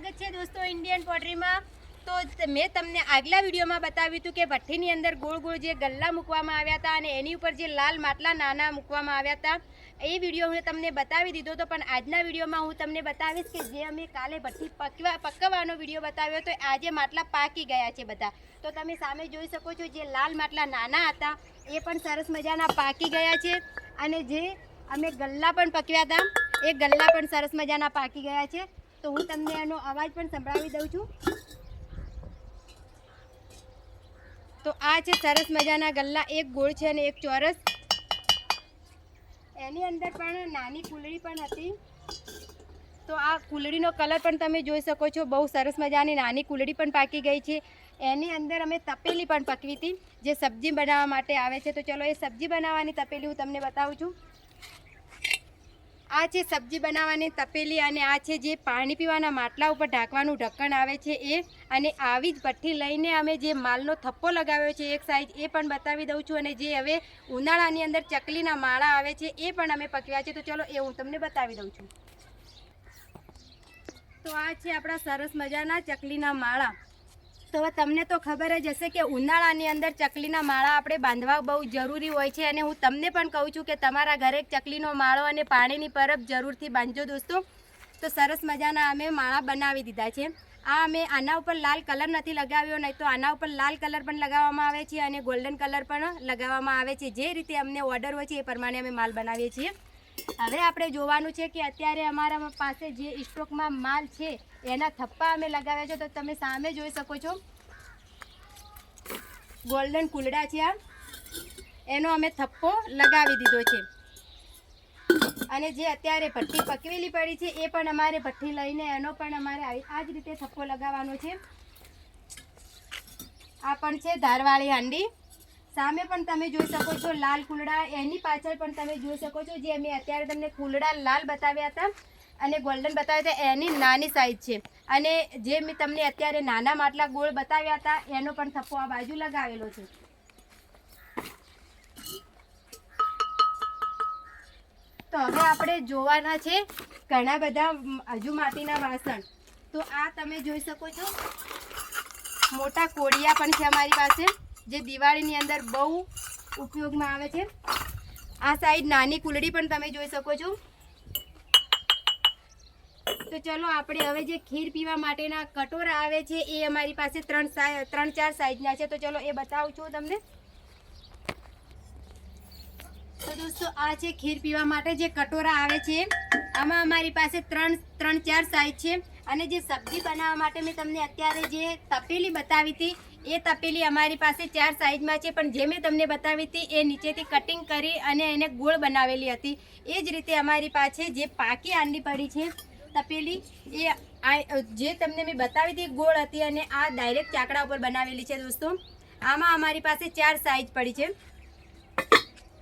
સ્વાગત છે દોસ્તો ઇન્ડિયન પોટરીમાં। તો મેં તમને આગલા વિડીયોમાં બતાવ્યું હતું કે ભઠ્ઠીની અંદર ગોળ ગોળ જે ગલ્લા મૂકવામાં આવ્યા હતા અને એની ઉપર જે લાલ માટલા નાના મૂકવામાં આવ્યા હતા એ વિડીયો હું તમને બતાવી દીધો હતો। પણ આજના વિડીયોમાં હું તમને બતાવીશ કે જે અમે કાલે ભઠ્ઠી પકવવાનો વિડીયો બતાવ્યો તો આજે માટલા પાકી ગયા છે બધા। તો તમે સામે જોઈ શકો છો જે લાલ માટલા નાના હતા એ પણ સરસ મજાના પાકી ગયા છે અને જે અમે ગલ્લા પણ પકવ્યા હતા એ ગલ્લા પણ સરસ મજાના પાકી ગયા છે। તો હું તમને એનો અવાજ પણ સંભળાવી દઉં છું। તો આ છે સરસ મજાના ગલ્લા, એક ગોળ છે અને એક ચોરસ। એની અંદર પણ નાની કુલડી પણ હતી। તો આ કુલડીનો કલર પણ તમે જોઈ શકો છો, બહુ સરસ મજાની નાની કુલડી પણ પાકી ગઈ છે। એની અંદર અમે તપેલી પણ પકવી હતી જે સબ્જી બનાવવા માટે આવે છે। તો ચલો એ સબ્જી બનાવવાની તપેલી હું તમને બતાવું છું। આ છે સબ્જી બનાવવાની તપેલી અને આ છે જે પાણી પીવાના માટલા ઉપર ઢાંકવાનું ઢક્કણ આવે છે એ। અને આવી જ ભઠ્ઠી લઈને અમે જે માલનો થપ્પો લગાવ્યો છે એક સાઈડ એ પણ બતાવી દઉં છું। અને જે હવે ઉનાળાની અંદર ચકલીના માળા આવે છે એ પણ અમે પકવ્યા છે। તો ચલો એ હું તમને બતાવી દઉં છું। તો આ છે આપણા સરસ મજાના ચકલીના માળા। તો હવે તમને તો ખબર જ હશે કે ઉનાળાની અંદર ચકલીના માળા આપણે બાંધવા બહુ જરૂરી હોય છે। અને હું તમને પણ કહું છું કે તમારા ઘરે ચકલીનો માળો અને પાણીની પરબ જરૂરથી બાંધજો દોસ્તો। તો સરસ મજાના અમે માળા બનાવી દીધા છે। આ અમે આના ઉપર લાલ કલર નથી લગાવ્યો, નહીં તો આના ઉપર લાલ કલર પણ લગાવવામાં આવે છે અને ગોલ્ડન કલર પણ લગાવવામાં આવે છે। જે રીતે અમને ઓર્ડર હોય છે એ પ્રમાણે અમે માલ બનાવીએ છીએ। હવે આપણે જોવાનું છે કે અત્યારે અમારા પાસે જે સ્ટોકમાં માલ છે એના થપ્પા અમે લગાવ્યા છે। તો તમે સામે જોઈ શકો છો ગોલ્ડન કુલડા છે આ, એનો અમે થપ્પો લગાવી દીધો છે। અને જે અત્યારે ભઠ્ઠી પકવેલી પડી છે એ પણ અમારે ભઠ્ઠી લઈને એનો પણ અમારે આ જ રીતે થપ્પો લગાવવાનો છે। આ પણ છે ધારવાળી હાંડી, સામે પણ તમે જોઈ શકો છો લાલ કુલડા, એની પાછળ પણ તમે જોઈ શકો છો જે અમે અત્યારે તમને કુલડા લાલ બતાવ્યા હતા અને ગોલ્ડન બતાવ્યા હતા એની નાની સાઈઝ છે। અને જે મેં તમને અત્યારે નાના માટલા ગોળ બતાવ્યા હતા એનો પણ થપ્પો આ બાજુ લગાવેલો છે। તો હવે આપણે જોવાના છે ઘણા બધા હજુ માટીના વાસણ। તો આ તમે જોઈ શકો છો મોટા કોડિયા પણ છે અમારી પાસે જે દિવાળીની અંદર બહુ ઉપયોગમાં આવે છે। આ સાઈડ નાની કુલડી પણ તમે જોઈ શકો છો। તો ચલો આપણે હવે જે ખીર પીવા માટેના કટોરા આવે છે એ અમારી પાસે ત્રણ ચાર સાઈઝના છે। તો ચલો એ બતાવું છું તમને। તો દોસ્તો આ છે ખીર પીવા માટે જે કટોરા આવે છે, આમાં અમારી પાસે ત્રણ ચાર સાઈઝ છે। અને જે સબ્જી બનાવવા માટે મેં તમને અત્યારે જે તપેલી બતાવી હતી એ તપેલી અમારી પાસે 4 સાઈઝમાં છે। પણ જે મેં તમને બતાવી હતી એ નીચેથી કટિંગ કરી અને એને ગોળ બનાવેલી હતી। એ જ રીતે અમારી પાસે જે પાકી આંડી પડી છે તપેલી એ જે તમને મેં બતાવી હતી ગોળ હતી અને આ ડાયરેક્ટ ચાકડા ઉપર બનાવેલી છે દોસ્તો। આમાં અમારી પાસે 4 સાઈઝ પડી છે।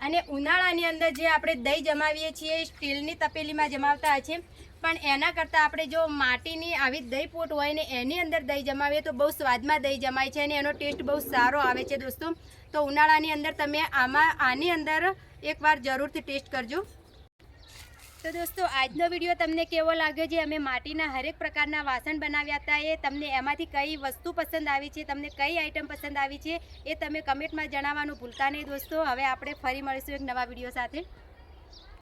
અને ઉનાળાની અંદર જે આપણે દહીં જમાવીએ છીએ સ્ટીલની તપેલીમાં જમાવતા છે, પણ એના કરતાં આપણે જો માટીની આવી દહીં પોટ હોય ને એની અંદર દહીં જમાવીએ તો બહુ સ્વાદમાં દહીં જમાય છે અને એનો ટેસ્ટ બહુ સારો આવે છે દોસ્તો। તો ઉનાળાની અંદર તમે આની અંદર એકવાર જરૂરથી ટેસ્ટ કરજો। તો દોસ્તો આજનો વિડીયો તમને કેવો લાગ્યો? જે અમે માટીના હરેક પ્રકારના વાસણ બનાવ્યા હતા એ તમને એમાંથી કઈ વસ્તુ પસંદ આવી છે, તમને કઈ આઈટમ પસંદ આવી છે એ તમે કમેન્ટમાં જણાવવાનું ભૂલતા નહીં દોસ્તો। હવે આપણે ફરી મળીશું એક નવા વિડીયો સાથે।